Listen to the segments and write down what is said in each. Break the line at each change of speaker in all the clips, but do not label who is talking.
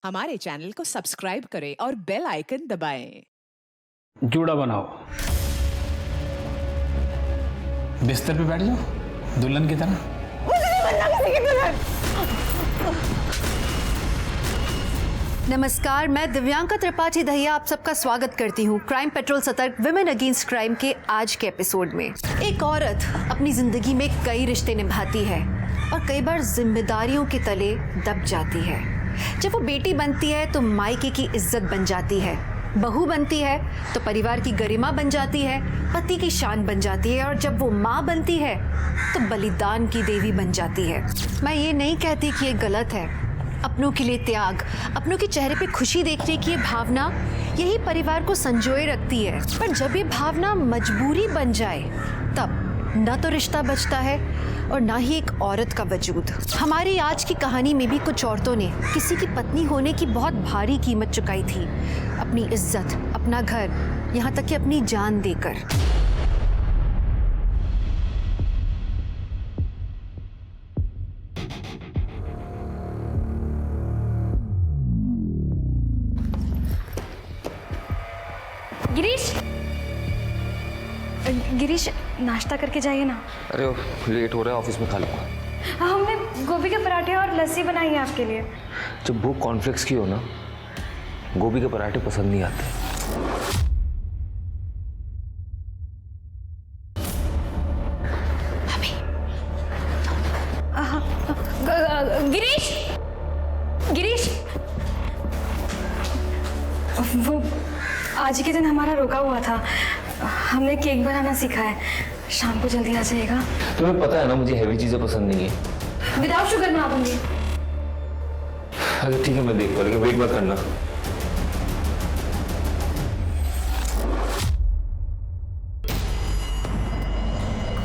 हमारे चैनल को सब्सक्राइब करें और बेल आइकन दबाएं।
जूड़ा बनाओ, बिस्तर पे बैठ जाओ दुल्हन की तरह।
मुझे नहीं बनना किसी की दुल्हन।
नमस्कार, मैं दिव्यांका त्रिपाठी दहिया आप सबका स्वागत करती हूँ क्राइम पेट्रोल सतर्क विमेन अगेंस्ट क्राइम के आज के एपिसोड में। एक औरत अपनी जिंदगी में कई रिश्ते निभाती है और कई बार जिम्मेदारियों के तले दब जाती है। जब वो बेटी बनती है तो मायके की इज्जत बन जाती है, बहू बनती है तो परिवार की गरिमा बन जाती है, पति की शान बन जाती है और जब वो माँ बनती है तो बलिदान की देवी बन जाती है। मैं ये नहीं कहती कि ये गलत है। अपनों के लिए त्याग, अपनों के चेहरे पे खुशी देखने की ये भावना यही परिवार को संजोए रखती है। पर जब ये भावना मजबूरी बन जाए तब न तो रिश्ता बचता है और ना ही एक औरत का वजूद। हमारी आज की कहानी में भी कुछ औरतों ने किसी की पत्नी होने की बहुत भारी कीमत चुकाई थी, अपनी इज्जत, अपना घर, यहाँ तक कि अपनी जान देकर।
गिरीश, नाश्ता करके जाइए ना।
अरे लेट हो रहा है, ऑफिस में खा लूँगा।
हमने गोभी के पराठे और लस्सी बनाई है आपके लिए।
जब भूख कॉर्नफ्लेक्स की हो ना, गोभी के पराठे पसंद नहीं आते।
गिरीश, गिरीश, वो आज के दिन हमारा रुका हुआ था। हमने केक बनाना सीखा है, शाम को जल्दी आ जाएगा।
तुम्हें पता है ना मुझे हैवी चीजें पसंद नहीं है।
विदाउट शुगर बना दूंगी।
अरे ठीक है, मैं देख पा, लेकिन वेट मत करना।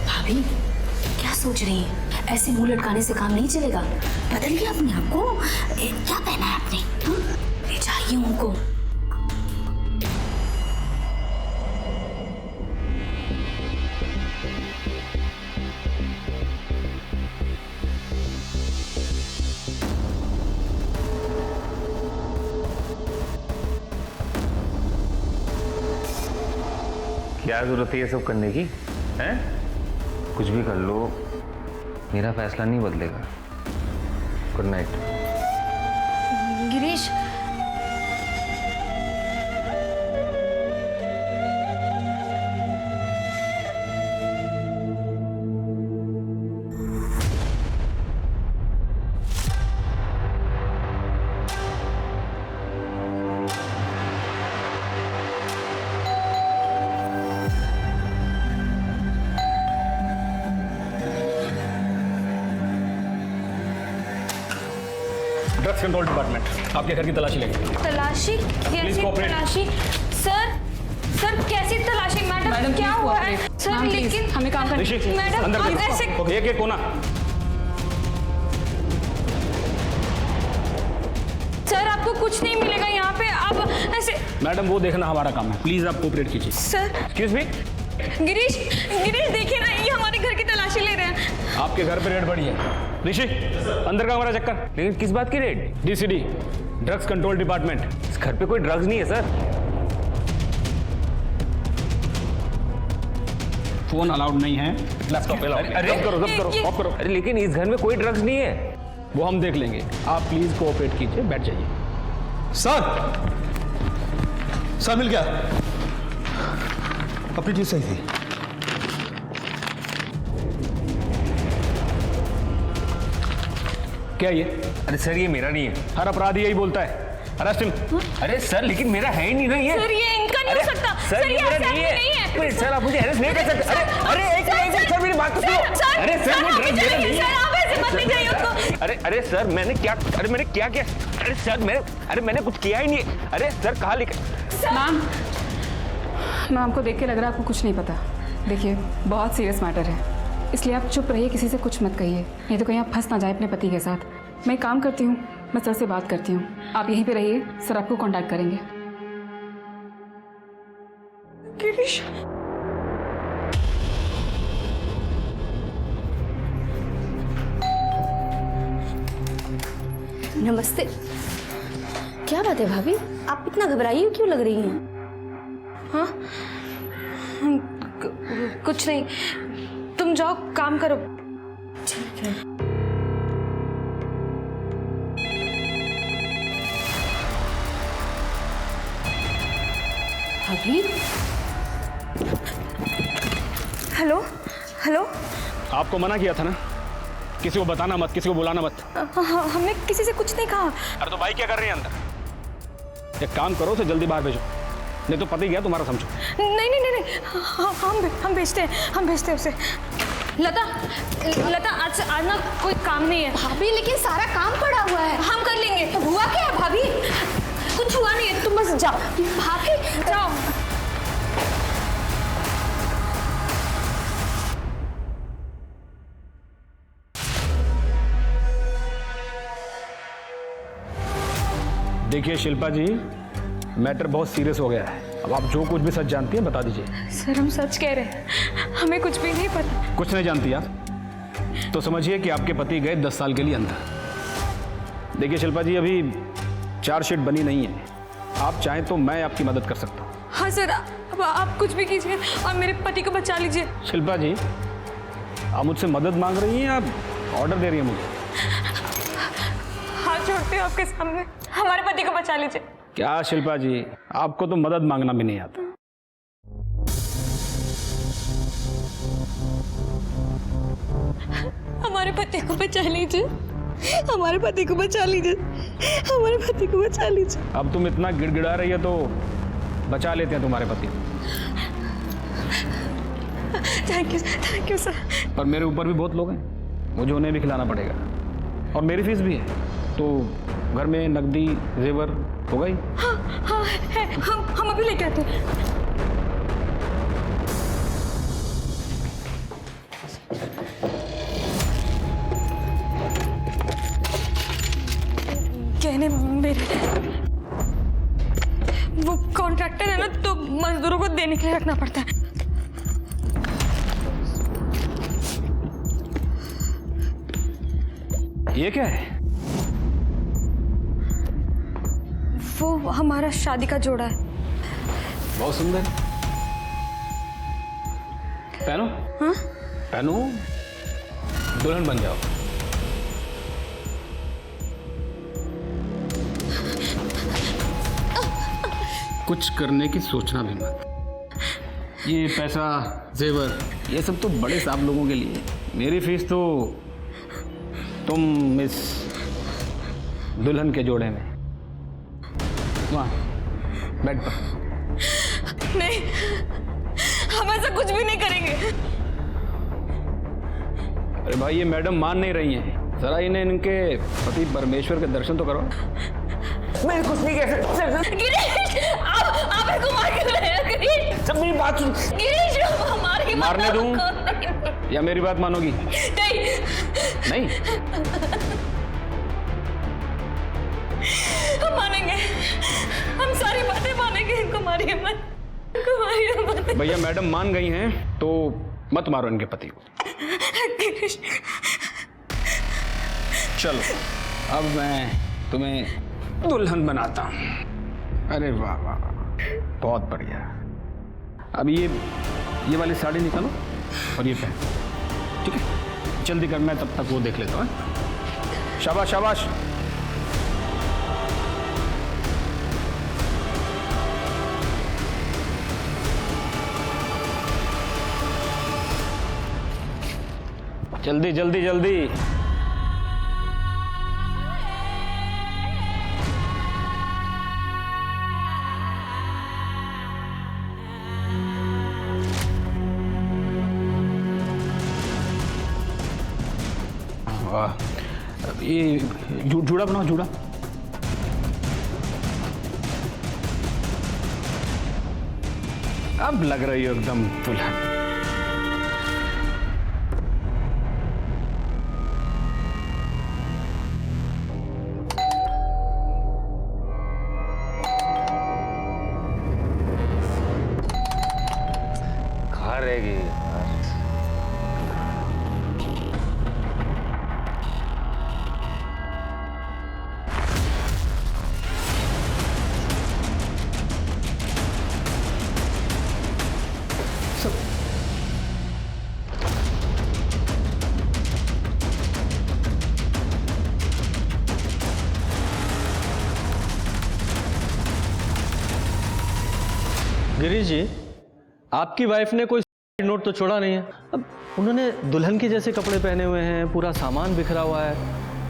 भाभी क्या सोच रही हैं? ऐसे मुंह लटकाने से काम नहीं चलेगा। बदलिए अपने आप को। क्या पहना है आपने? ले जाइए उनको।
क्या जरूरत है ये सब करने की? हैं? कुछ भी कर लो, मेरा फैसला नहीं बदलेगा। Good night.
Girish,
drugs control department आपके घर की तलाशी लेंगे।
तलाशी? कैसी तलाशी? सर कैसी तलाशी? मैडम क्या हुआ है? सर लेकिन हमें काम करना। मैडम आप ऐसे
एक कोना।
सर आपको कुछ नहीं मिलेगा यहाँ पे, आप ऐसे।
मैडम वो देखना हमारा काम है, प्लीज आप कोऑपरेट कीजिए।
Sir
excuse me.
गिरीश, देखिए ना, ये हमारे घर की तलाशी ले रहे हैं।
आपके घर पे रेड पड़ी है। ऋषि अंदर का हमारा चक्कर।
लेकिन किस बात की रेड?
डीसीडी drugs control department.
इस घर पे कोई ड्रग्स नहीं है सर।
फोन अलाउड नहीं है, लैपटॉप अलाउड।
अरे
करो ऑफ करो।
अरे लेकिन इस घर में कोई ड्रग्स नहीं है।
वो हम देख लेंगे, आप प्लीज कोऑपरेट कीजिए, बैठ जाइए।
सर मिल गया। अपनी चीज सही थी।
क्या ये?
अरे सर ये मेरा नहीं है।
हर अपराधी यही बोलता है, अरेस्ट हिम।
अरे सर लेकिन मेरा है ही नहीं ना ये।
सर ये इनका नहीं हो सकता।
सर ये मेरा नहीं है। वait, सर आप मुझे अरेस्ट नहीं कर सकते। अरे एक सर मेरी बात तो सुनो। अरे सर वो ड्रग्स मेरा नहीं है।
आप ऐसे मत लीजिए उसको।
अरे सर मैंने क्या किया? अरे सर मैंने कुछ किया ही नहीं। अरे सर कहाँ लेकर?
मैम आपको देख के लग रहा है आपको कुछ नहीं पता। देखिए बहुत सीरियस मैटर है, इसलिए आप चुप रहिए, किसी से कुछ मत कहिए, नहीं तो कहीं आप फंस ना जाए अपने पति के साथ। मैं एक काम करती हूँ, मैं सर से बात करती हूँ, आप यहीं पे रहिए, सर आपको कांटेक्ट करेंगे।
गिरीश,
नमस्ते।
क्या बात है भाभी, आप इतना घबराई हो क्यों लग रही हैं? हाँ
कुछ नहीं, तुम जाओ काम करो।
ठीक है। भाभी,
हेलो हेलो।
आपको मना किया था ना, किसी को बताना मत, किसी को बुलाना मत।
हमने किसी से कुछ नहीं कहा।
अरे तो भाई क्या कर रही है अंदर? एक काम करो, उसे जल्दी बाहर भेजो, नहीं तो पति गया तुम्हारा समझो।
नहीं नहीं नहीं नहीं, हम भेजते हैं उसे। लता आज ना कोई काम नहीं है।
भाभी लेकिन सारा काम पड़ा हुआ है।
हम कर लेंगे।
हुआ क्या है भाभी?
कुछ हुआ नहीं है, तुम बस जाओ।
भाभी
जाओ।
देखिए शिल्पा जी, मैटर बहुत सीरियस हो गया है। अब आप जो कुछ भी सच जानती हैं बता दीजिए।
सर हम सच कह रहे हैं, हमें कुछ भी नहीं पता।
कुछ नहीं जानती आप तो समझिए कि आपके पति गए 10 साल के लिए अंदर। देखिए शिल्पा जी, अभी चार्जशीट बनी नहीं है। आप चाहें तो मैं आपकी मदद कर सकता हूँ।
हाँ सर, अब आप कुछ भी कीजिए और मेरे पति को बचा लीजिए।
शिल्पा जी, आप मुझसे मदद मांग रही हैं, आप ऑर्डर दे रही हैं मुझे?
हाथ जोड़ते हो आपके सामने, हमारे पति को बचा लीजिए।
क्या शिल्पा जी, आपको तो मदद मांगना भी नहीं आता।
हमारे पति को बचा लीजिए, हमारे पति को बचा लीजिए, हमारे पति को बचा लीजिए।
अब तुम इतना गिड़गिड़ा रही है तो बचा लेते हैं तुम्हारे पति को।
Thank you sir.
पर मेरे ऊपर भी बहुत लोग हैं, मुझे उन्हें भी खिलाना पड़ेगा और मेरी फीस भी है। तो घर में नकदी जेवर होगा ही?
हाँ है, हम अभी लेके आते हैं। कहने मेरे वो कॉन्ट्रैक्टर है ना, तो मजदूरों को देने के लिए रखना पड़ता है।
ये क्या है?
वो हमारा शादी का जोड़ा है।
बहुत सुंदर। पहनो।
हाँ?
पहनो, दुल्हन बन जाओ। कुछ करने की सोचना भी मत। ये पैसा जेवर ये सब तो बड़े साहब लोगों के लिए। मेरी फीस तो तुम इस दुल्हन के जोड़े में वहाँ बेड पर।
नहीं, हम ऐसा कुछ भी नहीं करेंगे।
अरे भाई, ये मैडम मान नहीं रही हैं। जरा इन्हें इनके पति परमेश्वर के दर्शन तो करो।
मैं कुछ नहीं कह सकता।
गिरीश, आप इनको मार क्यों रहे हैं? गिरीश,
सब मेरी बात सुन।
गिरीश,
मारने दूं या मेरी बात मानोगी? नहीं।
हम मानेंगे, हम सारी बातें मानेंगे। इनको मारिए मत, इनको मारिए मत।
भैया मैडम मान गई हैं तो मत मारो इनके पति को।
गिरीश,
चलो अब मैं तुम्हें दुल्हन बनाता हूँ। अरे वाह वाह, बहुत बढ़िया। अब ये वाली साड़ी निकालो और ये पहन, ठीक है? जल्दी कर, मैं तब तक वो देख लेता हूँ। शाबाश शाबाश। जल्दी जल्दी जल्दी। वाह, ये जूड़ा बनाओ, जूड़ा। अब लग रही हो एकदम दुल्हन।
कहाँ रहेगी यार?
गिरीश जी, आपकी वाइफ ने कोई नोट तो छोड़ा नहीं है। अब उन्होंने दुल्हन के जैसे कपड़े पहने हुए हैं, पूरा सामान बिखरा हुआ है,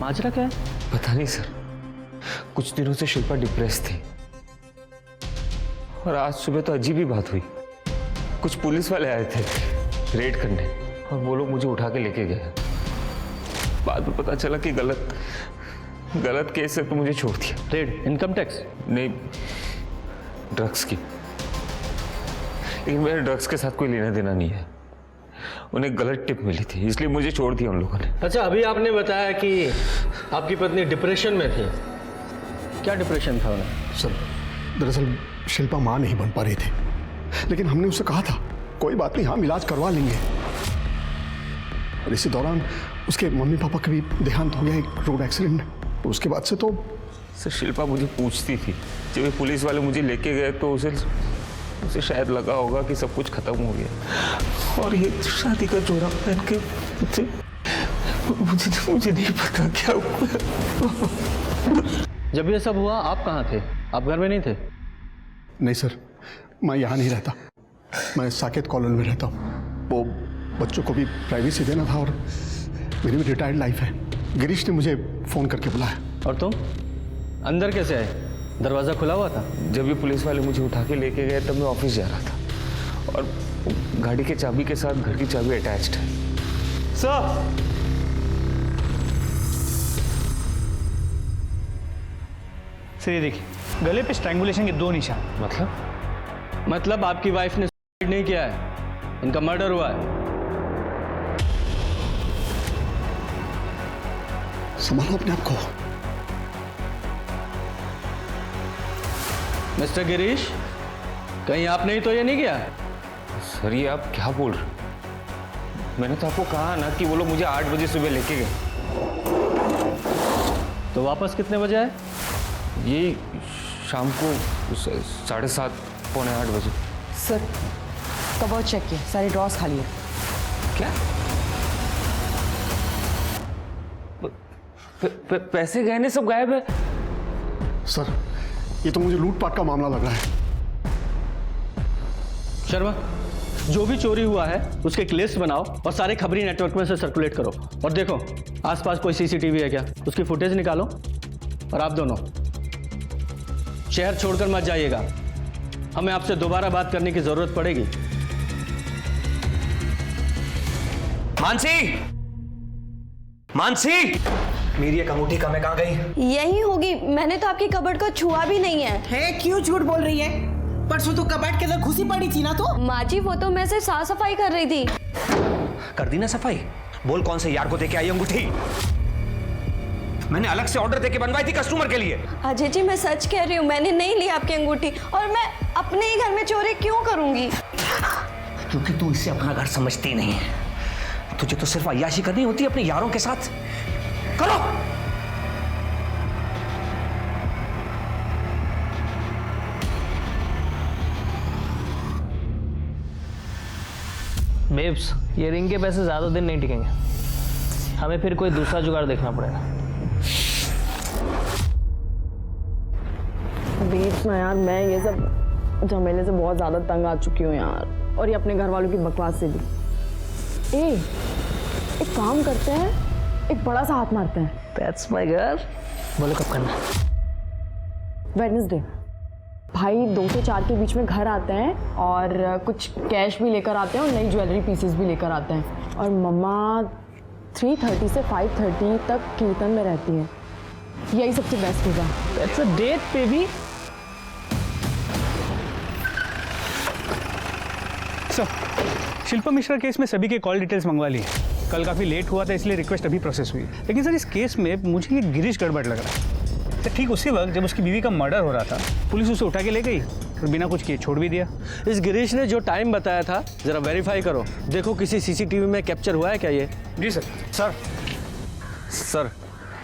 माजरा क्या है?
पता नहीं सर, कुछ दिनों से शिल्पा डिप्रेस थी और आज सुबह तो अजीब ही बात हुई। कुछ पुलिस वाले आए थे रेड करने और वो लोग मुझे उठा के लेके गए। बाद में पता चला कि गलत केस है तो मुझे छोड़ दिया।
रेड? Income tax?
नहीं, ड्रग्स की। लेकिन मेरे ड्रग्स के साथ कोई लेना देना नहीं है। उन्हें गलत टिप मिली थी इसलिए मुझे छोड़ दिया उन लोगों ने।
अच्छा, अभी आपने बताया कि आपकी पत्नी डिप्रेशन में थी। क्या डिप्रेशन था उन्हें?
सर, दरअसल शिल्पा मां नहीं बन पा रही थी, लेकिन हमने उससे कहा था कोई बात नहीं, हम इलाज करवा लेंगे। और इसी दौरान उसके मम्मी पापा का भी देहांत हो गया एक रोड एक्सीडेंट में। तो उसके बाद से तो
सर शिल्पा मुझे पूछती थी, जब ये पुलिस वाले मुझे लेके गए तो उसे शायद लगा होगा कि सब कुछ खत्म हो गया और ये शादी का जोड़ा पहन के मुझे नहीं पता क्या हुआ।
जब ये सब हुआ आप कहाँ थे? आप घर में नहीं थे?
नहीं सर, मैं यहाँ नहीं रहता, मैं साकेत कॉलोनी में रहता हूँ। वो बच्चों को भी प्राइवेसी देना था और मेरी भी रिटायर्ड लाइफ है। गिरीश ने मुझे फ़ोन करके बुलाया।
और तुम अंदर कैसे आए? दरवाज़ा खुला हुआ था?
जब ये पुलिस वाले मुझे उठा के लेके गए तब मैं ऑफिस जा रहा था और गाड़ी के चाबी के साथ घर की चाबी अटैच्ड है।
सर ये देखिए, गले पे स्ट्रैंगुलेशन के 2 निशान।
मतलब आपकी वाइफ ने सुसाइड नहीं किया है, इनका मर्डर हुआ है।
संभालो अपने आप को।
मिस्टर गिरीश, कहीं आपने ही तो ये नहीं किया?
सर ये आप क्या बोल रहे हो? मैंने तो आपको कहा ना कि वो लोग मुझे 8 बजे सुबह लेके गए।
तो वापस कितने बजे आए?
ये शाम को 7:30 पौने 8 बजे।
सर कबर्ड चेक किया, सारे ड्रॉर्स खाली है।
क्या? पैसे गहने सब गायब है?
सर ये तो मुझे लूटपाट का मामला लग रहा है।
शर्मा, जो भी चोरी हुआ है उसके एक लिस्ट बनाओ और सारे खबरी नेटवर्क में से सर्कुलेट करो। और देखो आसपास कोई सीसीटीवी है क्या, उसकी फुटेज निकालो। और आप दोनों शहर छोड़कर मत जाइएगा, हमें आपसे दोबारा बात करने की जरूरत पड़ेगी।
मानसी, मेरी एक अंगूठी कहाँ गई?
यही होगी, मैंने तो आपकी कबर्ड को छुआ भी नहीं है।
क्यों झूठ बोल रही है? परसों तो कबर्ड के अंदर घुसी पड़ी थी ना। तो
माँ जी वो तो मैं सिर्फ साफ सफाई कर रही थी।
कर दी ना सफाई? बोल कौन से यार को देके आई अंगूठी? मैंने अलग से ऑर्डर देके बनवाई थी कस्टमर के लिए।
अजय जी मैं सच कह रही हूँ, मैंने नहीं ली आपकी अंगूठी और मैं अपने ही घर में चोरी क्यों करूंगी?
क्योंकि तू इसे अपना घर समझती नहीं है। तुझे तो सिर्फ अय्याशी करनी होती है अपने यारों के साथ। करो।
बेब्स, ये रिंग के पैसे ज़्यादा दिन नहीं टिकेंगे, हमें फिर कोई दूसरा जुगाड़ देखना पड़ेगा।
बेब्स ना यार, मैं ये सब झमेले से बहुत ज़्यादा तंग आ चुकी हूँ यार, और ये अपने घर वालों की बकवास से भी। एक काम करते हैं, एक बड़ा सा हाथ मारते हैं।
That's my girl। बोलो कब करना?
वेडनेसडे। भाई 2 से 4 के बीच में घर आते हैं और कुछ कैश भी लेकर आते हैं और नई ज्वेलरी पीसेस भी लेकर आते हैं। और मम्मा 3:30 से 5:30 तक कीर्तन में रहती है। यही सबसे बेस्ट होगा।
That's a date, baby।
Sir, Shilpa Mishra case में सभी के कॉल डिटेल्स मंगवा ली। कल काफ़ी लेट हुआ था इसलिए रिक्वेस्ट अभी प्रोसेस हुई। लेकिन सर इस केस में मुझे ये गिरीश गड़बड़ लग रहा है। तो ठीक उसी वक्त जब उसकी बीवी का मर्डर हो रहा था, पुलिस उसे उठा के ले गई और बिना कुछ किए छोड़ भी दिया।
इस गिरीश ने जो टाइम बताया था जरा वेरीफाई करो, देखो किसी सीसीटीवी में कैप्चर हुआ है क्या ये?
जी सर।
सर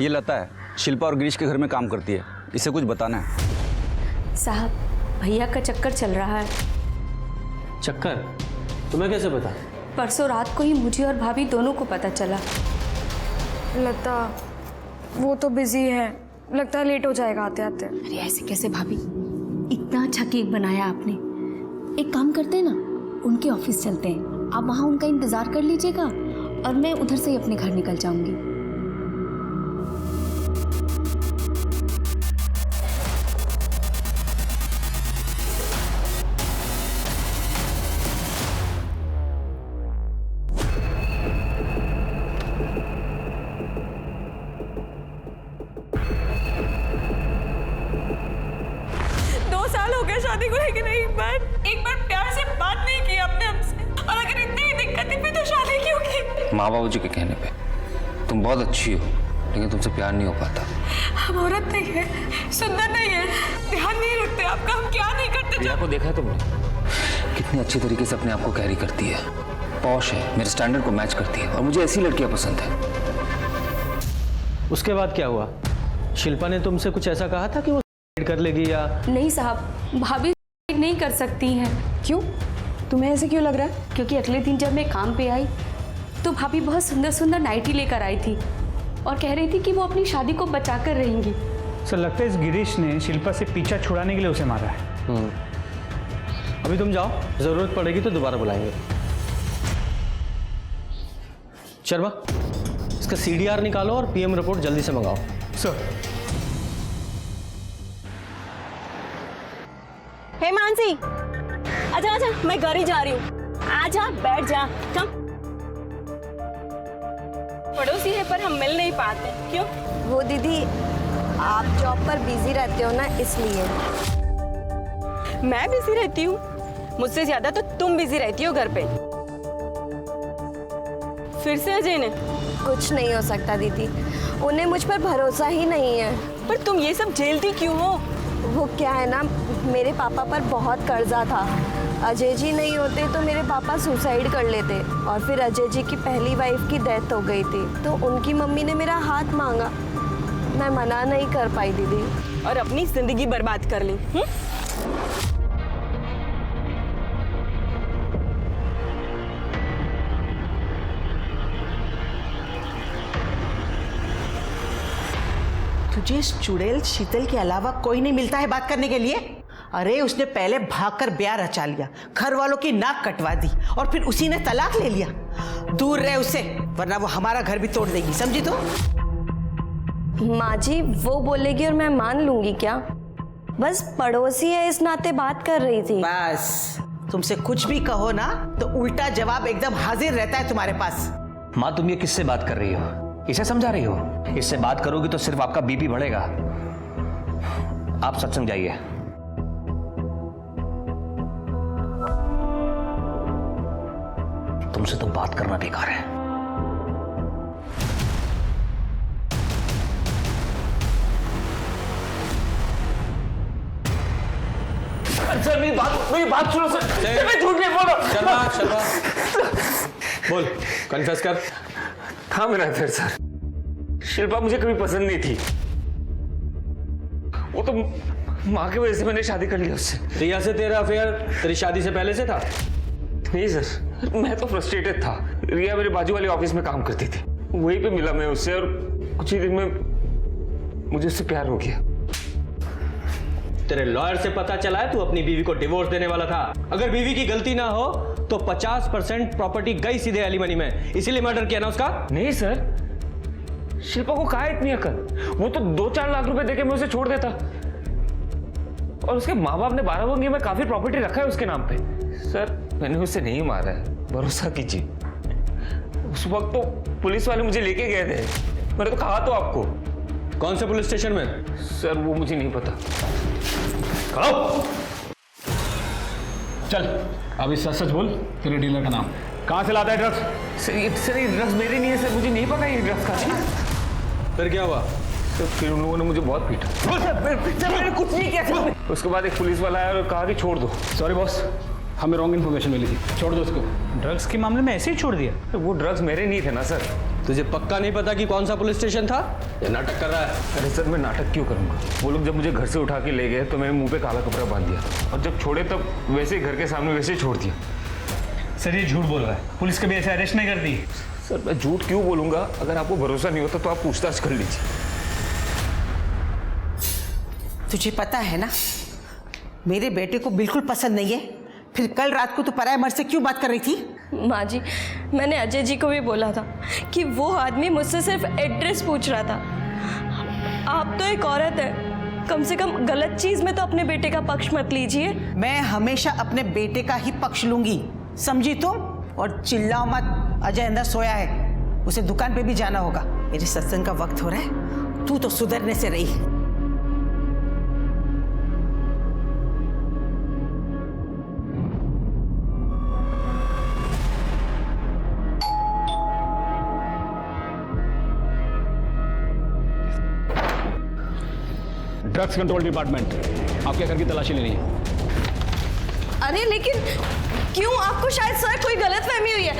ये लता है, शिल्पा और गिरीश के घर में काम करती है, इसे कुछ बताना है।
साहब भैया का चक्कर चल रहा है।
चक्कर? तुम्हें कैसे पता?
परसों रात को ही मुझे और भाभी दोनों को पता चला।
लता वो तो बिजी है, लगता है लेट हो जाएगा आते आते।
अरे ऐसे कैसे भाभी, इतना अच्छा केक बनाया आपने, एक काम करते हैं ना, उनके ऑफिस चलते हैं, आप वहाँ उनका इंतज़ार कर लीजिएगा और मैं उधर से ही अपने घर निकल जाऊंगी।
शादी को लेकर एक बार प्यार से बात नहीं की आपने हमसे, और अगर इतनी ही दिक्कत थी फिर तो शादी क्यों की?
माँ बाबू जी के कहने पे तुम बहुत अच्छी हो, लेकिन तुमसे प्यार नहीं हो पाता।
हम औरत नहीं है, सुंदर नहीं है, ध्यान नहीं रखते आपका, हम क्या नहीं करते।
प्रिया को देखा है तुमने? कितनी अच्छी तरीके से अपने आप को कैरी करती है, पॉश है, मेरे स्टैंडर्ड को मैच करती है, और मुझे ऐसी लड़कियां पसंद है।
उसके बाद क्या हुआ? शिल्पा ने तुमसे कुछ ऐसा कहा था कि वो कर लेगी या?
नहीं साहब, भाभी नहीं कर सकती हैं।
क्यों? तुम्हें ऐसे क्यों लग रहा है?
क्योंकि अगले दिन जब मैं काम पे आई तो भाभी बहुत सुंदर सुंदर नाइटी लेकर आई थी और कह रही थी कि वो अपनी शादी को बचा कर रहेंगी।
सर लगता है इस गिरीश ने शिल्पा से पीछा छुड़ाने के लिए उसे मारा है।
अभी तुम जाओ, जरूरत पड़ेगी तो दोबारा बुलाएंगे। शर्मा, इसका CDR निकालो और PM रिपोर्ट जल्दी से मंगाओ।
सर।
हे मानसी, आजा आजा, मैं घर ही जा रही हूँ। आजा, बैठ जा, कम।
पड़ोसी है पर हम मिल नहीं पाते, क्यों?
वो दीदी, आप जॉब पर बिजी रहते हो ना, इसलिए।
मैं बिजी रहती हूँ? मुझसे ज्यादा तो तुम बिजी रहती हो घर पे। फिर से अजय ने?
कुछ नहीं हो सकता दीदी, उन्हें मुझ पर भरोसा ही नहीं है।
पर तुम ये सब झेलती क्यों हो?
वो क्या है ना, मेरे पापा पर बहुत कर्जा था। अजय जी नहीं होते तो मेरे पापा सुसाइड कर लेते, और फिर अजय जी की पहली वाइफ की डेथ हो गई थी, तो उनकी मम्मी ने मेरा हाथ मांगा, मैं मना नहीं कर पाई दीदी,
और अपनी जिंदगी बर्बाद कर ली।
तुझे इस चुड़ैल शीतल के अलावा कोई नहीं मिलता है बात करने के लिए? अरे उसने पहले भागकर ब्याह रचा लिया, घर वालों की नाक कटवा दी, और फिर उसी ने तलाक ले लिया। दूर रहे उससे, वरना वो हमारा घर भी तोड़ देगी, समझी तो?
माँ जी, वो बोलेगी और मैं मान लूंगी क्या? बस पड़ोसी है इस नाते बात कर रही थी।
बस तुमसे कुछ भी कहो ना तो उल्टा जवाब एकदम हाजिर रहता है तुम्हारे पास।
माँ, तुम ये किससे बात कर रही हो? इसे समझा रही हो? इससे बात करोगी तो सिर्फ आपका BP बढ़ेगा। आप सत्संग जाइए। तुमसे तो बात करना बेकार है। सर मेरी बात सुनो सर, मैं झूठ नहीं बोल रहा।
शर्मा बोल, कन्फेस कर।
था मेरा अफेयर सर, शिल्पा मुझे कभी पसंद नहीं थी, वो तो माँ की वजह से मैंने शादी कर लिया उससे।
रिया से तेरा अफेयर तेरी शादी से पहले से था?
नहीं सर, मैं तो फ्रस्ट्रेटेड था। रिया मेरे बाजू वाले ऑफिस में काम करती थी, वहीं पे मिला मैं उससे, और कुछ ही दिन में मुझे उससे प्यार हो गया।
तेरे लॉयर से पता चला है तू अपनी बीवी को डिवोर्स देने वाला था। अगर बीवी की गलती ना हो तो 50% प्रॉपर्टी गई सीधे एलिमनी में, इसीलिए मर्डर किया ना उसका?
नहीं सर, शिल्पा को कहा इतनी अकल? वो तो 2-4 लाख रुपए देके मैं उसे छोड़ देता, और उसके माँ बाप ने 12 में काफी प्रॉपर्टी रखा है उसके नाम पे। सर मैंने उसे नहीं मारा है, भरोसा कीजिए। उस वक्त तो पुलिस वाले मुझे लेके गए थे, मैंने तो कहा तो आपको।
कौन से पुलिस स्टेशन में?
सर वो मुझे नहीं पता।
चल अभी सच सच बोल, तेरे डीलर का नाम कहाँ से लाता है ड्रग्स?
सर ये ड्रग्स मेरे नहीं है सर, मुझे नहीं पता ये ड्रग्स का।
फिर क्या हुआ?
तो फिर उन लोगों ने मुझे बहुत पीटा।
सर मैंने कुछ नहीं किया सर।
उसके बाद एक पुलिस वाला आया और कहा कि छोड़ दो।
सॉरी बॉस, हमें रॉन्ग इन्फॉर्मेशन मिली थी, छोड़ दो उसको।
ड्रग्स के मामले में ऐसे ही छोड़ दिया?
तो वो ड्रग्स मेरे नहीं थे ना सर।
तुझे पक्का नहीं पता कि कौन सा पुलिस स्टेशन था? ये नाटक कर रहा है।
अरे सर मैं नाटक क्यों करूंगा? वो लोग जब मुझे घर से उठा के ले गए तो मैंने मुंह पे काला कपड़ा बांध दिया, और जब छोड़े तब वैसे ही घर के सामने वैसे ही छोड़ दिया।
सर ये झूठ बोल रहा है, पुलिस कभी ऐसे अरेस्ट नहीं करती।
सर मैं झूठ क्यों बोलूंगा? अगर आपको भरोसा नहीं होता तो आप पूछताछ कर लीजिए।
तुझे पता है ना, मेरे बेटे को बिल्कुल पसंद नहीं है फिर कल रात को तू पराये मर्द से क्यों बात कर रही थी?
माँ जी, मैंने अजय जी को भी बोला था कि वो आदमी मुझसे सिर्फ एड्रेस पूछ रहा था। आप तो एक औरत है, कम से कम गलत चीज में तो अपने बेटे का पक्ष मत लीजिए।
मैं हमेशा अपने बेटे का ही पक्ष लूंगी, समझी तुम? और चिल्लाओ मत, अजय अंदर सोया है, उसे दुकान पे भी जाना होगा। मेरे सत्संग का वक्त हो रहा है, तू तो सुधरने से रही।
ड्रग्स कंट्रोल डिपार्टमेंट, आपके घर की तलाशी लेनी है।
अरे लेकिन क्यों? आपको शायद सर कोई गलतफहमी हुई है।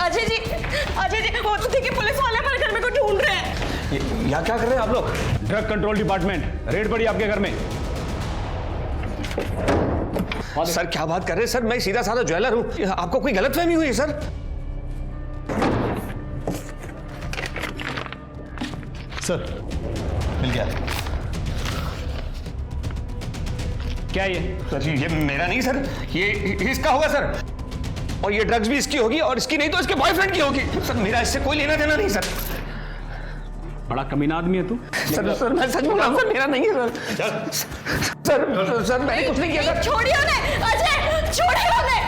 अजय जी वो तो देखिए पुलिस वाले हमारे घर में को ढूंढ रहे हैं।
यहाँ क्या कर रहे हैं आप लोग? ड्रग कंट्रोल डिपार्टमेंट, रेड पड़ी आपके घर में।
सर क्या बात कर रहे हैं सर, मैं सीधा साधा ज्वेलर हूँ, आपको कोई गलतफहमी हुई है सर?
सर मिल गया।
क्या ये?
सर ये मेरा नहीं सर, ये इसका होगा सर, और ये ड्रग्स भी इसकी होगी, और इसकी नहीं तो इसके बॉयफ्रेंड की होगी। सर मेरा इससे कोई लेना देना नहीं सर।
बड़ा कमीना आदमी है तू।
सर मैं सच बोल रहा हूँ सर, मेरा नहीं है सर। सर मैंने कुछ नहीं किया सर।
छोड़िए उन्हें, अजय छोड़िए उन्हें।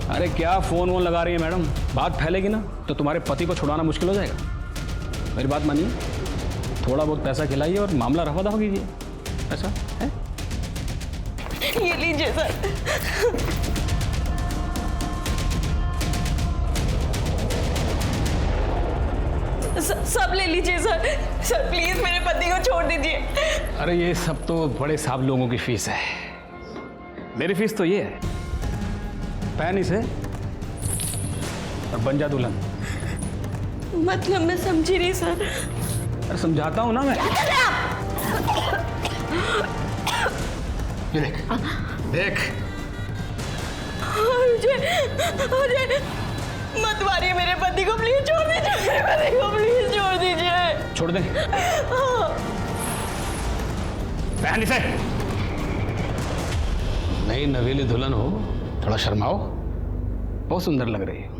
अरे क्या फोन वोन लगा रही है मैडम? बात फैलेगी ना तो तुम्हारे पति को छुड़ाना मुश्किल हो जाएगा। मेरी बात मानिए, थोड़ा बहुत पैसा खिलाइए और मामला रफा दफा कीजिए। ऐसा है?
ये लीजिए सर। सब ले लीजिए सर। सर प्लीज मेरे पति को छोड़ दीजिए।
अरे ये सब तो बड़े साहब लोगों की फीस है, मेरी फीस तो ये है, पहन इसे और बन जा दुल्हन।
मतलब मैं समझी नहीं सर।
अरे समझाता हूं ना मैं। ये देख देख।
अजय मत मारिए मेरे पति को, प्लीज छोड़ दीजिए मेरे पति को, प्लीज छोड़ दीजिए।
छोड़ दे। पहन इसे। नई नवेली दुल्हन हो, थोड़ा शर्माओ, बहुत सुंदर लग रही है।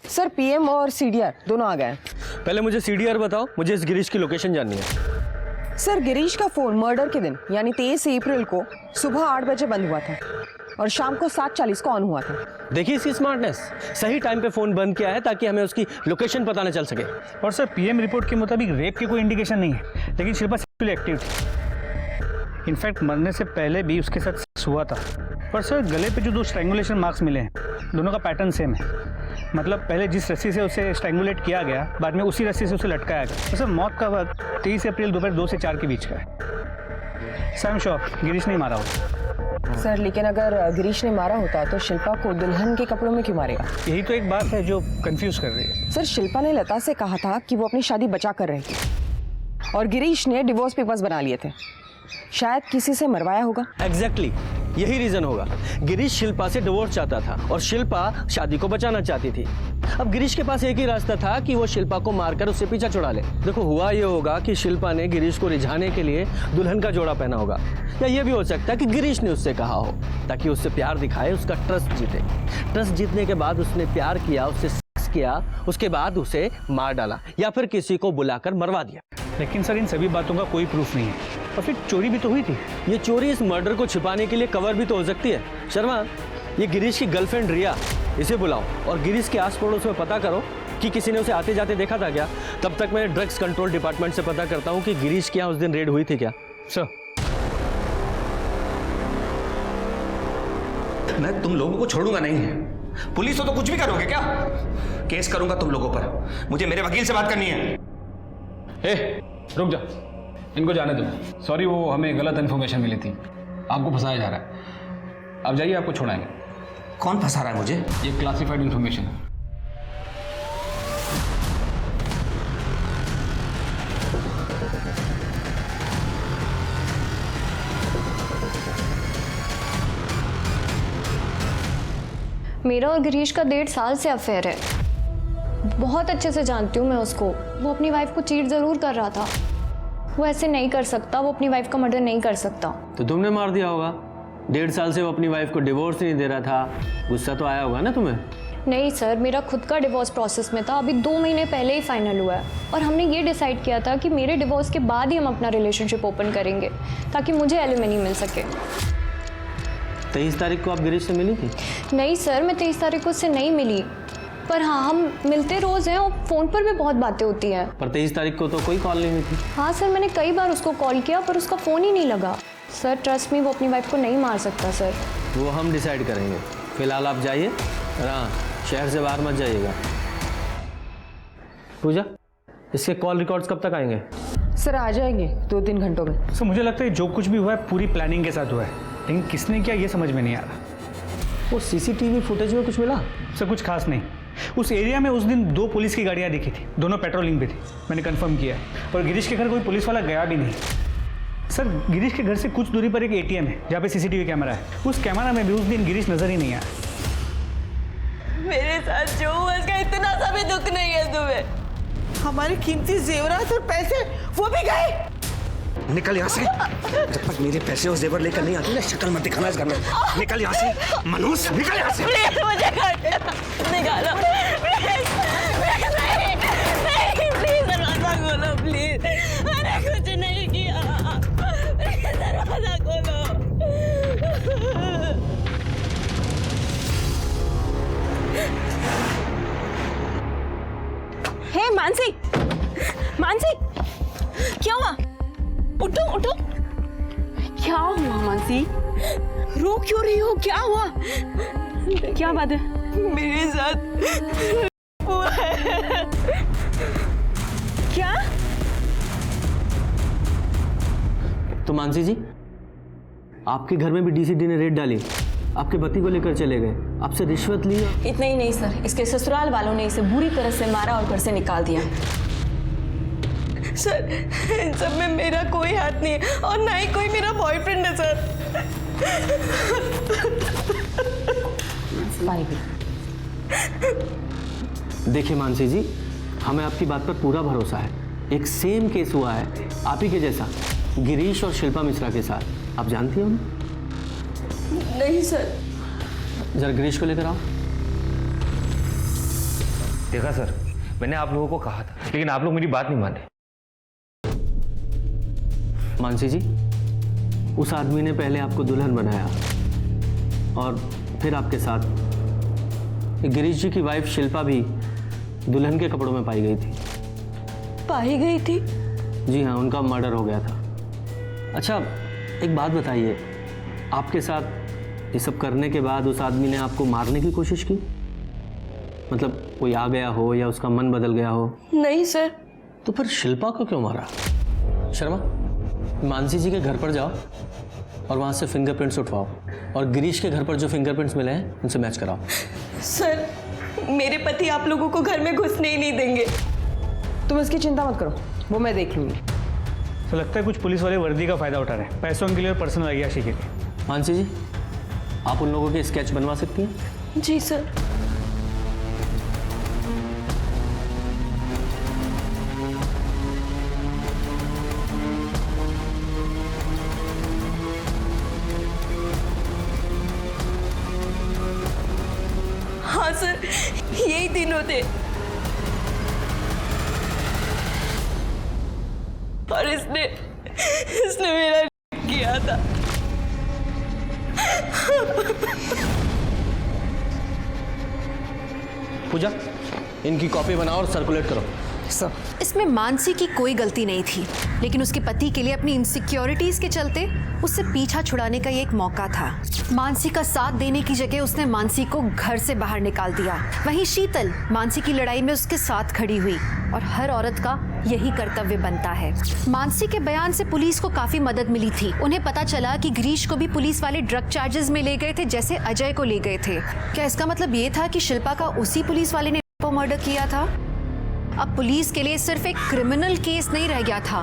सर पीएम और सीडीआर दोनों आ गए।
पहले मुझे सीडीआर बताओ, मुझे इस गिरीश की लोकेशन जाननी है।
सर गिरीश का फोन मर्डर के दिन यानी 23 अप्रैल को सुबह 8 बजे बंद हुआ था और शाम को 7:40 को ऑन हुआ था।
देखिए इसकी स्मार्टनेस, सही टाइम पे फोन बंद किया है ताकि हमें उसकी लोकेशन पता न चल सके।
और सर पीएम रिपोर्ट के मुताबिक रेप की कोई इंडिकेशन नहीं है, लेकिन शिल्पा सेक्सुअली एक्टिव थी। इनफैक्ट मरने से पहले भी उसके साथ सेक्स हुआ था। पर सर गले पे जो 2 स्ट्रैंगुलेशन मार्क्स मिले हैं, दोनों का पैटर्न सेम है। मतलब पहले जिस रस्सी से उसे स्ट्रैंगुलेट किया गया, बाद में उसी रस्सी से उसे लटकाया गया। तो सर मौत का वक्त 23 अप्रैल दोपहर 2 से 4 के बीच का है। सर श्योर गिरीश नहीं मारा होता।
सर लेकिन अगर गिरीश ने मारा होता तो शिल्पा को दुल्हन के कपड़ों में क्यों मारेगा?
यही तो एक बात है जो कंफ्यूज कर रही है।
सर शिल्पा ने लता से कहा था कि वो अपनी शादी बचा कर रहेगी और गिरीश ने डिवोर्स पेपर्स बना लिए थे। शायद किसी से मरवाया होगा।
एग्जैक्टली यही रीजन होगा। गिरीश शिल्पा से डिवोर्स चाहता था और शिल्पा शादी को बचाना चाहती थी। अब गिरीश के पास एक ही रास्ता था कि वो शिल्पा को मारकर उससे पीछा छुड़ा ले। देखो हुआ ये होगा कि शिल्पा ने गिरीश को रिझाने के लिए दुल्हन का जोड़ा पहना होगा, या ये भी हो सकता है कि गिरीश ने उससे कहा हो ताकि उससे प्यार दिखाए, उसका ट्रस्ट जीते। ट्रस्ट जीतने के बाद उसने प्यार किया, उससे सेक्स किया, उसके बाद उसे मार डाला या फिर किसी को बुलाकर मरवा दिया।
लेकिन सर इन सभी बातों का कोई प्रूफ नहीं है, और फिर चोरी भी तो हुई थी।
ये चोरी इस मर्डर को छिपाने के लिए कवर भी तो हो सकती है। शर्मा, ये गिरीश की गर्लफ्रेंड रिया, इसे बुलाओ और गिरीश के आस पड़ोस में पता करो कि किसी ने उसे आते जाते देखा था क्या। तब तक मैं ड्रग्स कंट्रोल डिपार्टमेंट से पता करता हूँ कि गिरीश के यहाँ उस दिन रेड हुई थी क्या।
सर
मैं तुम लोगों को छोड़ूंगा नहीं। पुलिस हो तो कुछ भी करोगे क्या? केस करूंगा तुम लोगों पर। मुझे मेरे वकील से बात करनी है।
रुक जा, इनको जाने दो। सॉरी, वो हमें गलत इन्फॉर्मेशन मिली थी, आपको फंसाया जा रहा है। अब जाइए, आपको छोड़ाएंगे।
कौन फंसा रहा है मुझे?
ये क्लासिफाइड इन्फॉर्मेशन है।
मेरा और गिरीश का 1.5 साल से अफेयर है। बहुत अच्छे से जानती हूँ मैं उसको। वो अपनी वाइफ को चीट ज़रूर कर रहा था। वो ऐसे नहीं कर सकता, वो अपनी वाइफ का मर्डर नहीं कर सकता।
तो तुमने मार दिया होगा। 1.5 साल से वो अपनी वाइफ को डिवोर्स नहीं दे रहा था, गुस्सा तो आया होगा ना तुम्हें?
नहीं सर, मेरा खुद का डिवोर्स प्रोसेस में था, अभी 2 महीने पहले ही फाइनल हुआ है। और हमने ये डिसाइड किया था कि मेरे डिवोर्स के बाद ही हम अपना रिलेशनशिप ओपन करेंगे, ताकि मुझे एलिमनी मिल सके।
23 तारीख को आप गिरीश से मिली थी?
नहीं सर, मैं 23 तारीख को उससे नहीं मिली, पर हाँ हम मिलते रोज़ हैं और फ़ोन पर भी बहुत बातें होती हैं।
पर 23 तारीख को तो कोई कॉल नहीं हुई थी।
हाँ सर, मैंने कई बार उसको कॉल किया पर उसका फ़ोन ही नहीं लगा। सर ट्रस्ट मी, वो अपनी वाइफ को नहीं मार सकता सर।
वो हम डिसाइड करेंगे। फिलहाल आप जाइए, हाँ शहर से बाहर मत जाइएगा। पूजा, इसके कॉल रिकॉर्ड्स कब तक आएंगे?
सर आ जाएंगे 2-3 घंटों में।
सर मुझे लगता है जो कुछ भी हुआ है पूरी प्लानिंग के साथ हुआ है, लेकिन किसने किया ये समझ में नहीं आ रहा।
वो सीसीटीवी फुटेज में कुछ मिला?
सर कुछ खास नहीं। उस एरिया में उस दिन 2 पुलिस की गाड़ियाँ दिखी थी, दोनों पेट्रोलिंग पे थी, मैंने कंफर्म किया है। और गिरीश के घर कोई पुलिस वाला गया भी नहीं। सर गिरीश के घर से कुछ दूरी पर एक ATM है जहाँ पे CCTV कैमरा है। उस कैमरा में भी उस दिन गिरीश नजर ही नहीं आया।
मेरे साथ जो हुआ इसका इतना सा भी दुख नहीं है तुम्हें? हमारे कीमती जेवरात और पैसे वो भी गए।
निकल यहाँ से। जब तक मेरे पैसे और जेवर लेकर नहीं आती ना, शक्ल मत दिखाना इस घर में। निकल यहाँ से मनोज, निकल यहाँ से।
प्लीज मुझे निकालो, प्लीज दरवाजा खोलो प्लीज। मैंने कुछ नहीं किया, दरवाजा खोलो।
हे मानसी, मानसी क्या हुआ? उठो उठो। क्या हुआ मानसी? रो क्यों रही हो? क्या हुआ? क्या बात है?
मेरे साथ हुआ है।
क्या?
तो मानसी जी, आपके घर में भी DCD ने रेड डाली, आपके पति को लेकर चले गए, आपसे रिश्वत ली।
इतना ही नहीं सर, इसके ससुराल वालों ने इसे बुरी तरह से मारा और घर से निकाल दिया।
सर इन सब में मेरा कोई हाथ नहीं है और ना ही कोई मेरा बॉयफ्रेंड है सर।
देखिए मानसी जी, हमें आपकी बात पर पूरा भरोसा है। एक सेम केस हुआ है आप ही के जैसा, गिरीश और शिल्पा मिश्रा के साथ। आप जानती हो ना?
नहीं सर।
जरा गिरीश को लेकर आओ।
देखा सर, मैंने आप लोगों को कहा था, लेकिन आप लोग मेरी बात नहीं माने।
मानसी जी, उस आदमी ने पहले आपको दुल्हन बनाया और फिर आपके साथ गिरीश जी की वाइफ शिल्पा भी दुल्हन के कपड़ों में पाई गई थी।
पाई गई थी?
जी हाँ, उनका मर्डर हो गया था। अच्छा एक बात बताइए, आपके साथ ये सब करने के बाद उस आदमी ने आपको मारने की कोशिश की? मतलब कोई आ गया हो या उसका मन बदल गया हो?
नहीं सर।
तो फिर शिल्पा को क्यों मारा? शर्मा, मानसी जी के घर पर जाओ और वहाँ से फिंगरप्रिंट्स उठवाओ और गिरीश के घर पर जो फिंगरप्रिंट्स मिले हैं उनसे मैच कराओ।
सर मेरे पति आप लोगों को घर में घुसने ही नहीं देंगे।
तुम इसकी चिंता मत करो, वो मैं देख लूंगी।
तो लगता है कुछ पुलिस वाले वर्दी का फायदा उठा रहे हैं पैसों के लिए और पर्सनल अय्याशी के लिए।
मानसी जी, आप उन लोगों के स्केच बनवा सकती हैं?
जी सर। हाँ सर, यही दिन होते और इसने मेरा किया था।
पूजा, इनकी कॉपी बनाओ और सर्कुलेट करो।
सर, इसमें मानसी की कोई गलती नहीं थी, लेकिन उसके पति के लिए अपनी इनसिक्योरिटीज के चलते उससे पीछा छुड़ाने का ये एक मौका था। मानसी का साथ देने की जगह उसने मानसी को घर से बाहर निकाल दिया। वहीं शीतल मानसी की लड़ाई में उसके साथ खड़ी हुई और हर औरत का यही कर्तव्य बनता है। मानसी के बयान से पुलिस को काफी मदद मिली थी। उन्हें पता चला कि गिरीश को भी पुलिस वाले ड्रग चार्जेस में ले गए थे, जैसे अजय को ले गए थे। क्या इसका मतलब ये था कि शिल्पा का उसी पुलिस वाले ने मर्डर किया था? अब पुलिस के लिए सिर्फ एक क्रिमिनल केस नहीं रह गया था,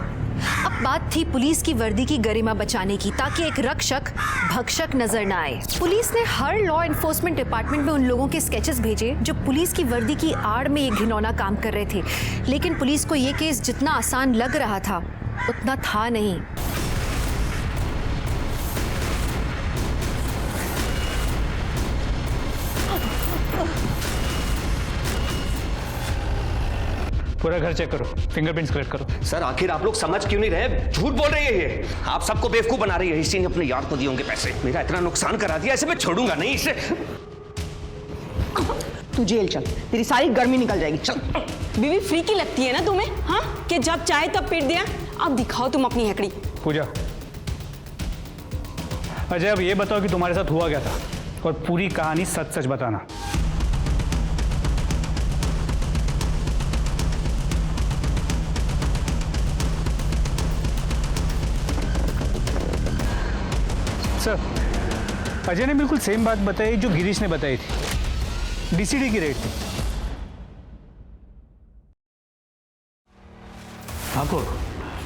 अब बात थी पुलिस की वर्दी की गरिमा बचाने की, ताकि एक रक्षक भक्षक नजर न आए। पुलिस ने हर लॉ एनफोर्समेंट डिपार्टमेंट में उन लोगों के स्केचेस भेजे जो पुलिस की वर्दी की आड़ में ये घिनौना काम कर रहे थे, लेकिन पुलिस को ये केस जितना आसान लग रहा था उतना था नहीं।
पूरा घर चेक करो, फिंगरप्रिंट्स कलेक्ट करो।
सर आखिर आप लोग समझ क्यों नहीं रहे? झूठ बोल रही है ये। आप सबको बेवकूफ बना रही है। इसी ने अपने यार को दिए होंगे पैसे, मेरा इतना नुकसान करा दिया, ऐसे मैं छोड़ूंगा नहीं इसे।
तू जेल चल, तेरी सारी गर्मी निकल जाएगी। चल। बीवी फ्री की लगती है ना तुम्हें? हाँ, कि जब चाहे तब पीट दिया। अब दिखाओ तुम अपनी हैकड़ी।
पूजा, अजय अब ये बताओ कि तुम्हारे साथ हुआ क्या था और पूरी कहानी सच सच बताना। सर, अजय ने बिल्कुल सेम बात बताई जो गिरीश ने बताई थी। डीसीडी की रेट थी।
ठाकुर,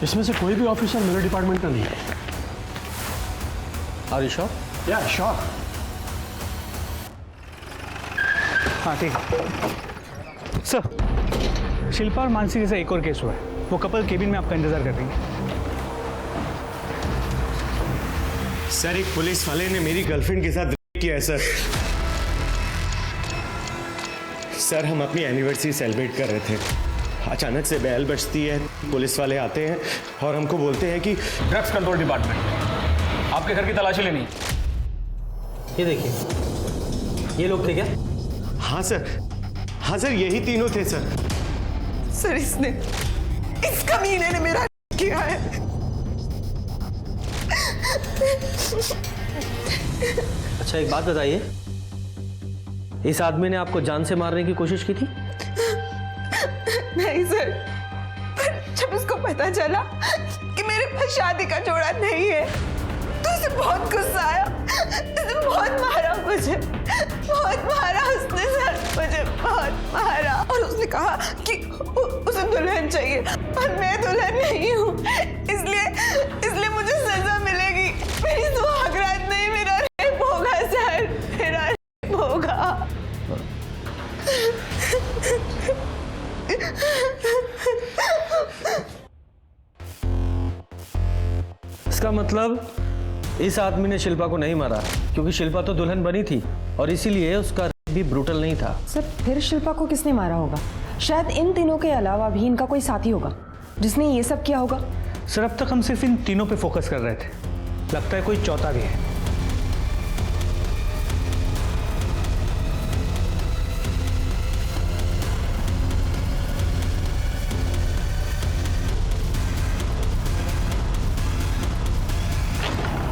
इसमें से कोई भी ऑफिसर मेरे डिपार्टमेंट का नहीं है।
Are you sure?
Yeah sure.
हाँ ठीक है। सर, शिल्पा और मानसी जैसा एक और केस हुआ है। वो कपल केबिन में आपका इंतजार कर रही है।
सर, एक पुलिस वाले ने मेरी गर्लफ्रेंड के साथ रेप किया है सर। सर, हम अपनी एनिवर्सरी सेलिब्रेट कर रहे थे, अचानक से बेल बजती है, पुलिस वाले आते हैं और हमको बोलते हैं कि
ड्रग्स कंट्रोल डिपार्टमेंट, आपके घर की तलाशी लेनी।
ये देखिए, ये लोग थे क्या?
हाँ सर, यही तीनों थे सर।
सर, इस कमीने ने मेरा किया है।
अच्छा एक बात बताइए, इस आदमी ने आपको जान से मारने की कोशिश की थी?
नहीं सर, पर जब उसको पता चला कि मेरे पास शादी का जोड़ा नहीं है तो उसे बहुत गुस्सा आया। उसने बहुत मारा मुझे, बहुत मारा उसने सर, मुझे बहुत मारा। और उसने कहा कि उसे दुल्हन चाहिए और मैं दुल्हन नहीं हूँ, इसलिए मुझे सजा मिलेगी। मेरी सुहागरात नहीं, मेरा रेप होगा सर, मेरा रेप होगा।
इसका मतलब इस आदमी ने शिल्पा को नहीं मारा क्योंकि शिल्पा तो दुल्हन बनी थी और इसीलिए उसका रेप भी ब्रूटल नहीं था।
सर, फिर शिल्पा को किसने मारा होगा? शायद इन तीनों के अलावा भी इनका कोई साथी होगा जिसने ये सब किया होगा।
सर, अब तक हम सिर्फ इन तीनों पे फोकस कर रहे थे, लगता है कोई चौथा भी है।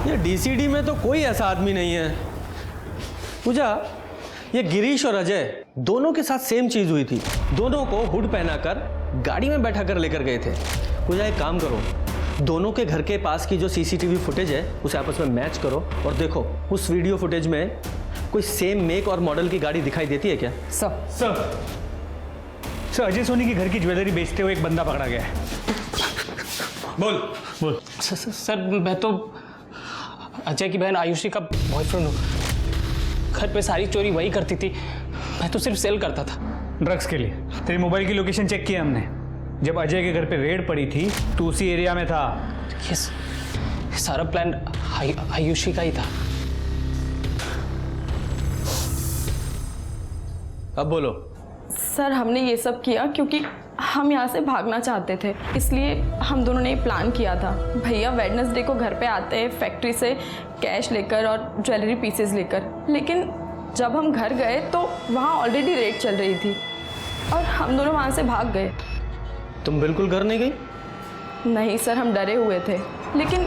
ये डीसीडी में तो कोई ऐसा आदमी नहीं है। पूजा, ये गिरीश और अजय दोनों के साथ सेम चीज हुई थी। दोनों को हुड पहनाकर गाड़ी में बैठा कर लेकर गए थे। पूजा एक काम करो, दोनों के घर के पास की जो सीसीटीवी फुटेज है उसे आपस में मैच करो और देखो उस वीडियो फुटेज में कोई सेम मेक और मॉडल की गाड़ी दिखाई देती है क्या?
सर, अजय सोनी के घर की ज्वेलरी बेचते हुए एक बंदा पकड़ा गया है। बोल।
सर, मैं तो अजय की बहन आयुषी का बॉयफ्रेंड हूँ। घर पे सारी चोरी वही करती थी, मैं तो सिर्फ सेल करता था।
ड्रग्स के लिए तेरी मोबाइल की लोकेशन चेक किया हमने। जब अजय के घर पे रेड पड़ी थी तो उसी एरिया में था।
ये सारा प्लान आयुषी का ही था।
अब बोलो।
सर, हमने ये सब किया क्योंकि हम यहाँ से भागना चाहते थे, इसलिए हम दोनों ने प्लान किया था। भैया वेडनेसडे को घर पे आते हैं फैक्ट्री से कैश लेकर और ज्वेलरी पीसेस लेकर, लेकिन जब हम घर गए तो वहाँ ऑलरेडी रेड चल रही थी और हम दोनों वहाँ से भाग गए।
तुम बिल्कुल घर नहीं गई?
नहीं सर, हम डरे हुए थे, लेकिन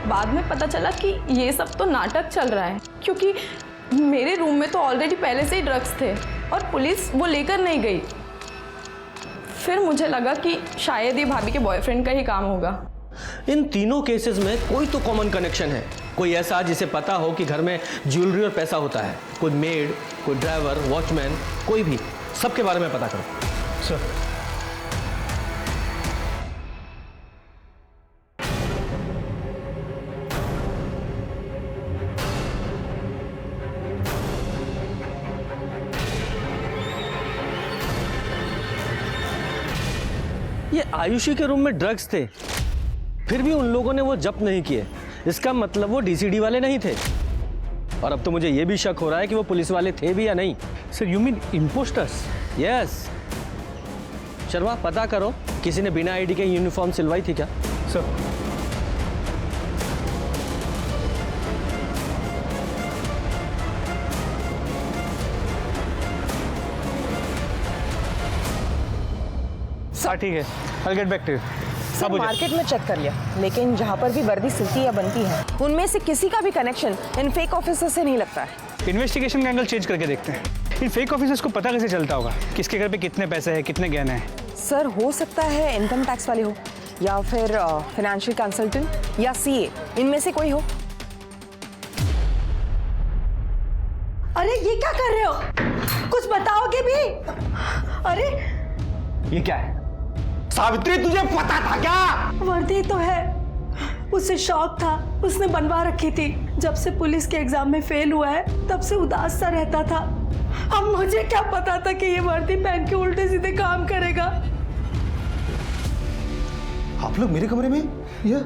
बाद में पता चला कि ये सब तो नाटक चल रहा है, क्योंकि मेरे रूम में तो ऑलरेडी पहले से ही ड्रग्स थे और पुलिस वो लेकर नहीं गई। फिर मुझे लगा कि शायद ये भाभी के बॉयफ्रेंड का ही काम होगा।
इन तीनों केसेस में कोई तो कॉमन कनेक्शन है। कोई ऐसा जिसे पता हो कि घर में ज्वेलरी और पैसा होता है। कोई मेड, कोई ड्राइवर, वॉचमैन, कोई भी, सबके बारे में पता करो।
सर,
ये आयुषी के रूम में ड्रग्स थे, फिर भी उन लोगों ने वो जब्त नहीं किए। इसका मतलब वो डीसीडी वाले नहीं थे। और अब तो मुझे ये भी शक हो रहा है कि वो पुलिस वाले थे भी या नहीं।
Sir you mean impostors?
Yes. Sharma, पता करो किसी ने बिना आईडी के यूनिफॉर्म सिलवाई थी क्या?
सर ठीक है, I'll get back to you।
Sir market में चेक कर लिया, लेकिन जहाँ पर भी वर्दी सिलती या बनती है उनमें से किसी का भी कनेक्शन इन फेक ऑफिसर से नहीं लगता है।
इन्वेस्टिगेशन का एंगल चेंज करके देखते हैं। इन फेक ऑफिसर्स को पता कैसे चलता होगा किसके घर पे कितने पैसे हैं, कितने गहने हैं?
सर हो सकता है इनकम टैक्स वाले हो, या फिर फाइनेंशियल कंसल्टेंट या सीए, इनमें से कोई हो।
अरे ये क्या कर रहे हो? कुछ बताओगे भी? अरे
ये क्या है?
सावित्री, तुझे पता था क्या? वर्दी तो है, उसे शौक था, उसने बनवा रखी थी। जब से पुलिस के एग्जाम में फेल हुआ है तब से उदास सा रहता था। अब मुझे क्या पता था कि ये वर्दी पहन के उल्टे सीधे काम करेगा।
आप लोग मेरे कमरे में? ये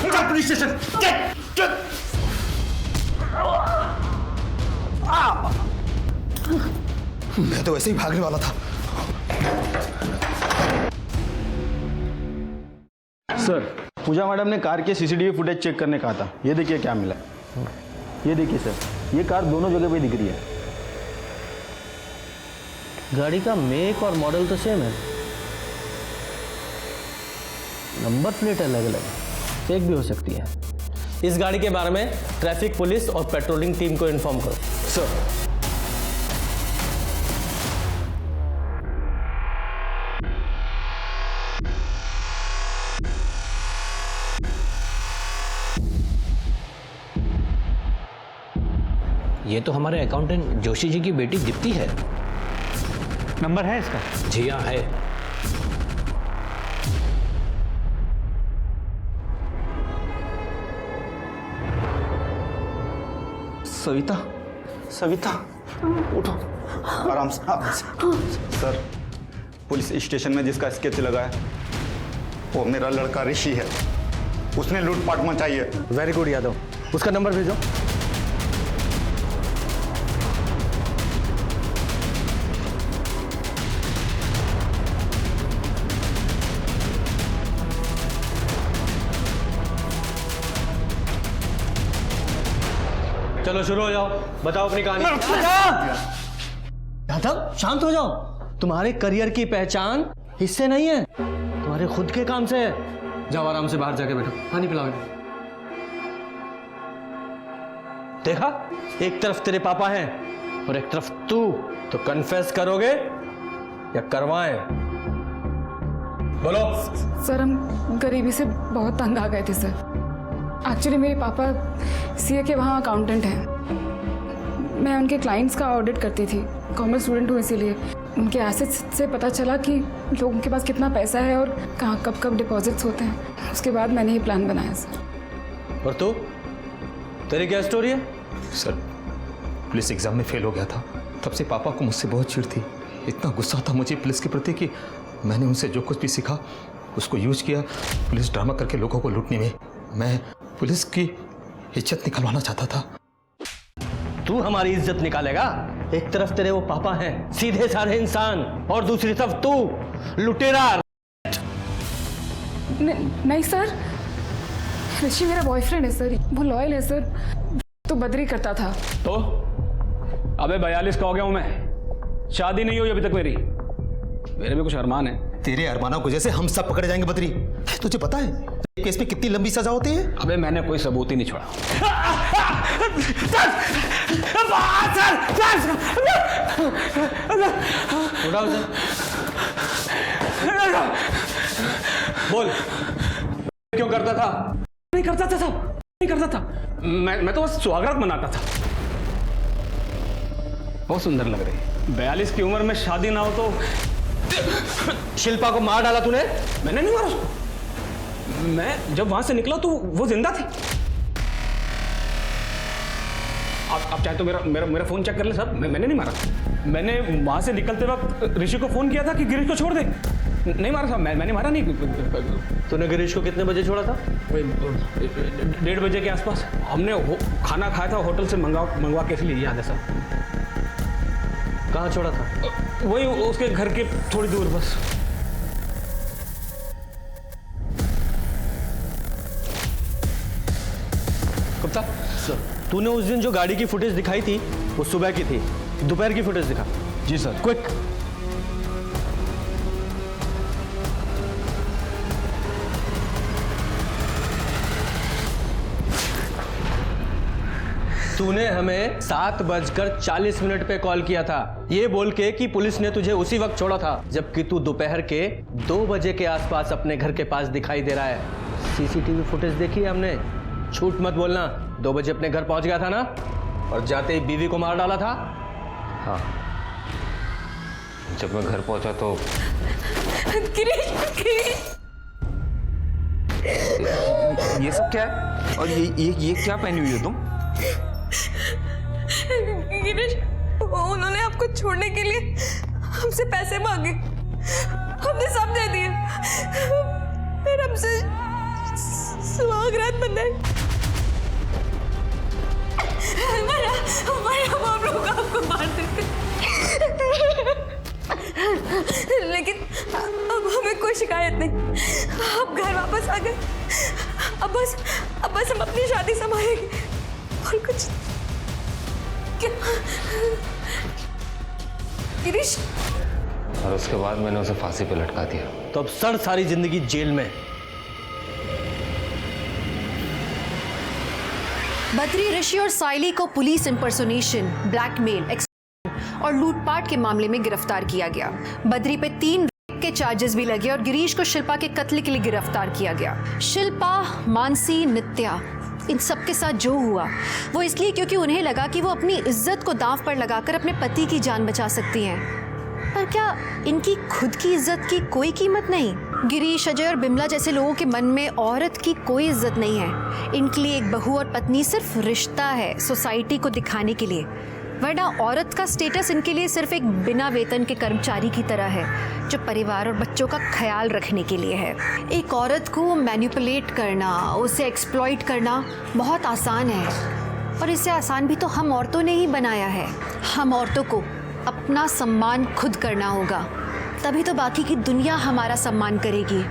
पुलिस स्टेशन। मैं तो वैसे ही भागने वाला था।
सर, पूजा मैडम ने कार के सीसीटीवी फुटेज चेक करने कहा था। ये देखिए क्या मिला। ये देखिए सर, ये कार दोनों जगह पे दिख रही है। गाड़ी का मेक और मॉडल तो सेम है, नंबर प्लेट अलग अलग है, फेक भी हो सकती है। इस गाड़ी के बारे में ट्रैफिक पुलिस और पेट्रोलिंग टीम को इन्फॉर्म करो। सर।
ये तो हमारे अकाउंटेंट जोशी जी की बेटी दीप्ति है।
नंबर है इसका?
जी हाँ है।
सविता, सविता उठो, आराम से, आराम से। सर, पुलिस स्टेशन में जिसका स्केच लगा है वो मेरा लड़का ऋषि है। उसने लूटपाट मचाई है।
वेरी गुड यादव, उसका नंबर भेजो। चलो शुरू हो जाओ, बताओ अपनी कहानी। यादव शांत हो जाओ। तुम्हारे करियर की पहचान इससे नहीं है, तुम्हारे खुद के काम से है। जाओ आराम से बाहर जाके बैठो, पानी पिलाओ। देखा, एक तरफ तेरे पापा हैं और एक तरफ तू। तो कन्फेस करोगे या करवाएं? बोलो।
सर हम गरीबी से बहुत तंग आ गए थे सर। एक्चुअली मेरे पापा सीए के वहाँ अकाउंटेंट हैं। मैं उनके क्लाइंट्स का ऑडिट करती थी, कॉमर्स स्टूडेंट हूँ, इसीलिए उनके एसेट्स से पता चला कि लोगों के पास कितना पैसा है और कहाँ कब कब डिपॉजिट्स होते हैं। उसके बाद मैंने ये प्लान बनाया सर।
और तू, तेरी क्या स्टोरी है?
सर, पुलिस एग्जाम में फेल हो गया था, तब से पापा को मुझसे बहुत चिढ़ थी। इतना गुस्सा था मुझे पुलिस के प्रति कि मैंने उनसे जो कुछ भी सीखा उसको यूज किया पुलिस ड्रामा करके लोगों को लूटने में। मैं पुलिस की इज्जत निकलवाना चाहता था।
तू हमारी इज्जत निकालेगा? एक तरफ तेरे वो पापा हैं, सीधे साधे इंसान, और दूसरी तरफ तू लुटेरा।
नहीं सर, ऋषि मेरा बॉयफ्रेंड है सर, वो लॉयल है सर, तो बदरी करता था।
तो अबे 42 का हो गया हूं मैं, शादी नहीं हुई अभी तक मेरी। मेरे भी कुछ अरमान है।
तेरे अरमानों को जैसे हम सब पकड़े जाएंगे बद्री। तुझे पता है केस में कितनी लंबी सजा होती है?
अबे मैंने कोई सबूत ही नहीं छोड़ा।
उठाओ सर। बोल,
क्यों करता था? नहीं करता था साहब, नहीं करता था। मैं तो बस स्वागत मनाता था। बहुत सुंदर लग रही। 42 की उम्र में शादी ना हो तो।
शिल्पा को मार डाला तूने?
मैंने नहीं मारा उसको। मैं जब वहां से निकला तो वो जिंदा थी। आप चाहे तो मेरा फोन चेक कर ले साहब। मैंने नहीं मारा। मैंने वहां से निकलते वक्त ऋषि को फोन किया था कि गिरीश को छोड़ दे।
नहीं मारा साहब, मैंने मारा नहीं।
तूने गिरीश को कितने बजे छोड़ा था?
1:30 बजे के आसपास। हमने खाना खाया था होटल से मंगवा के, इसलिए याद है साहब।
कहाँ छोड़ा था?
वही उसके घर के थोड़ी दूर बस।
कप्तान सर, तूने उस दिन जो गाड़ी की फुटेज दिखाई थी वो सुबह की थी, दोपहर की फुटेज दिखा।
जी सर।
क्विक। तूने हमें 7:40 पे कॉल किया था, ये बोल के कि पुलिस ने तुझे उसी वक्त छोड़ा था, जबकि तू दोपहर के 2 बजे के आसपास अपने घर के पास दिखाई दे रहा है। सीसीटीवी फुटेज देखी है हमने, झूठ मत बोलना। 2 बजे अपने घर पहुंच गया था ना, और जाते ही बीवी को मार डाला था।
हाँ, जब मैं घर पहुंचा तो ये सब क्या है? और ये क्या पहनी हुई हो तुम?
गिरीश, उन्होंने आपको छोड़ने के लिए हमसे पैसे मांगे, हमने सब दे दिए, फिर हमसे सुहागरात बनाए। हम आप लोग आपको मार देते, लेकिन अब हमें कोई शिकायत नहीं। आप घर वापस आ गए। अब बस हम अपनी शादी संभालेंगे और कुछ। गिरीश,
और उसके बाद मैंने उसे फांसी पे लटका दिया।
तो अब सर सारी जिंदगी जेल में।
बद्री, ऋषि और साइली को पुलिस इंपर्सोनेशन, ब्लैकमेल और लूटपाट के मामले में गिरफ्तार किया गया। बद्री पे 3 रेप के चार्जेस भी लगे और गिरीश को शिल्पा के कत्ल के लिए गिरफ्तार किया गया। शिल्पा, मानसी, नित्या, इन सब के साथ जो हुआ वो इसलिए क्योंकि उन्हें लगा कि वो अपनी इज्जत को दांव पर लगाकर अपने पति की जान बचा सकती हैं। पर क्या इनकी खुद की इज्जत की कोई कीमत नहीं? गिरीश, अजय और बिमला जैसे लोगों के मन में औरत की कोई इज्जत नहीं है। इनके लिए एक बहू और पत्नी सिर्फ रिश्ता है, सोसाइटी को दिखाने के लिए, वरना औरत का स्टेटस इनके लिए सिर्फ एक बिना वेतन के कर्मचारी की तरह है, जो परिवार और बच्चों का ख्याल रखने के लिए है। एक औरत को मैनिपुलेट करना, उसे एक्सप्लॉइट करना बहुत आसान है, और इससे आसान भी तो हम औरतों ने ही बनाया है। हम औरतों को अपना सम्मान खुद करना होगा, तभी तो बाकी की दुनिया हमारा सम्मान करेगी।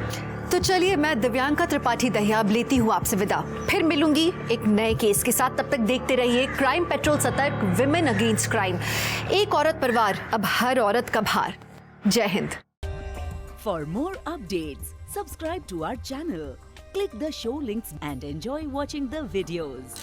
तो चलिए, मैं दिव्यांका त्रिपाठी दहिया अब लेती हूँ आपसे विदा। फिर मिलूंगी एक नए केस के साथ। तब तक देखते रहिए क्राइम पेट्रोल सतर्क, विमेन अगेंस्ट क्राइम। एक औरत परवार, अब हर औरत का भार। जय Hind.
For more updates, subscribe to our channel, click the show links and enjoy watching the videos.